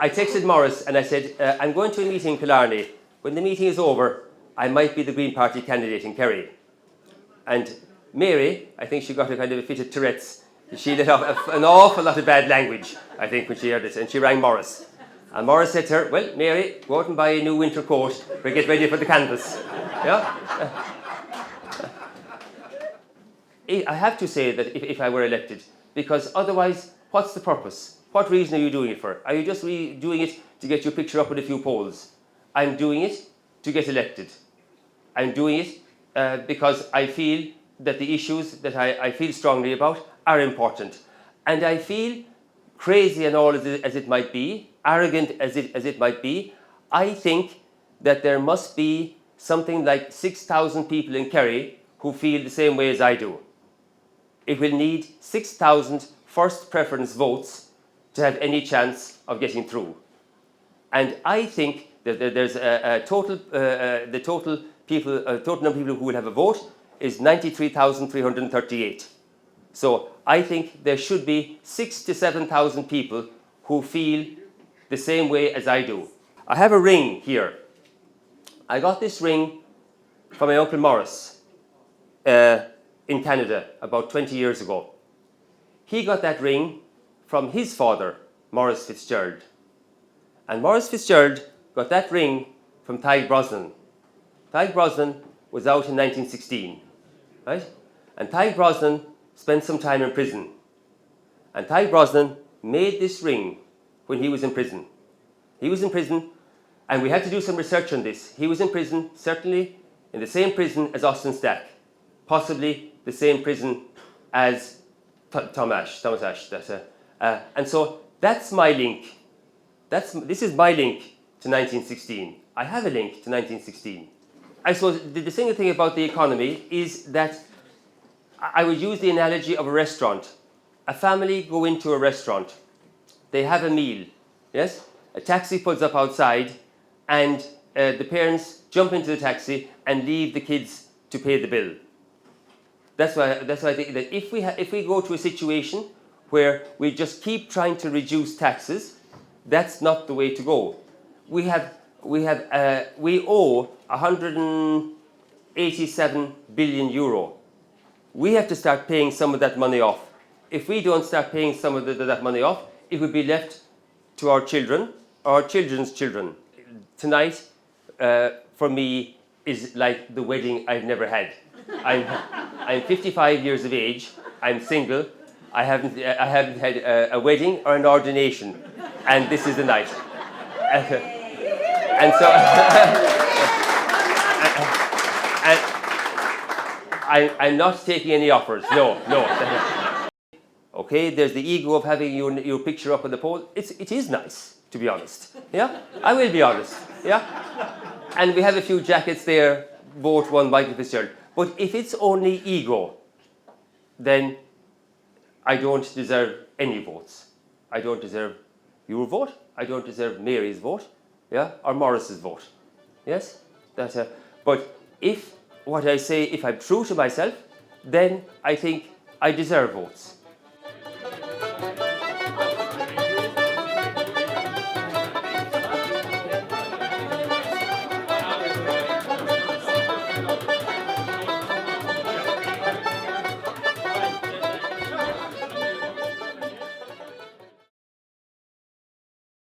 I texted Morris and I said, I'm going to a meeting in Killarney. When the meeting is over, I might be the Green Party candidate in Kerry. And Mary, I think she got a kind of a fit of Tourette's. She let off an awful lot of bad language, I think, when she heard this. And she rang Morris. And Morris said to her, well, Mary, go out and buy a new winter coat or get ready for the canvass. Yeah? I have to say that if I were elected, because otherwise, what's the purpose? What reason are you doing it for? Are you just doing it to get your picture up in a few polls? I'm doing it to get elected. I'm doing it because I feel that the issues that I feel strongly about are important. And I feel, crazy and all as it might be, arrogant as it might be, I think that there must be something like 6,000 people in Kerry who feel the same way as I do. It will need 6,000 first preference votes to have any chance of getting through. And I think that there's the total number of people who will have a vote is 93,338. So I think there should be 6,000 to 7,000 people who feel the same way as I do. I have a ring here. I got this ring from my Uncle Morris in Canada about 20 years ago. He got that ring from his father, Maurice Fitzgerald. And Maurice Fitzgerald got that ring from Tig Brosnan. Tig Brosnan was out in 1916, right? And Tig Brosnan spent some time in prison. And Tig Brosnan made this ring when he was in prison. He was in prison, and we had to do some research on this. He was in prison, certainly in the same prison as Austin Stack, possibly the same prison as Thomas Ashe. And so that's my link. This is my link to 1916. I have a link to 1916. I suppose the single thing about the economy is that I would use the analogy of a restaurant. A family go into a restaurant. They have a meal, yes? A taxi pulls up outside and the parents jump into the taxi and leave the kids to pay the bill. That's why I think that if we go to a situation where we just keep trying to reduce taxes, that's not the way to go. We owe 187 billion euro. We have to start paying some of that money off. If we don't start paying some of that money off, it will be left to our children, our children's children. Tonight, for me, is like the wedding I've never had. I'm 55 years of age. I'm single. I haven't had a wedding or an ordination, and this is the night. And so, I'm not taking any offers. No. Okay, there's the ego of having your picture up on the pole. It is nice, to be honest. Yeah, I will be honest. Yeah, and we have a few jackets there. Vote one Michael Fitzgerald. But if it's only ego, then I don't deserve any votes. I don't deserve your vote. I don't deserve Mary's vote, yeah, or Morris's vote. Yes, but if what I say, if I'm true to myself, then I think I deserve votes.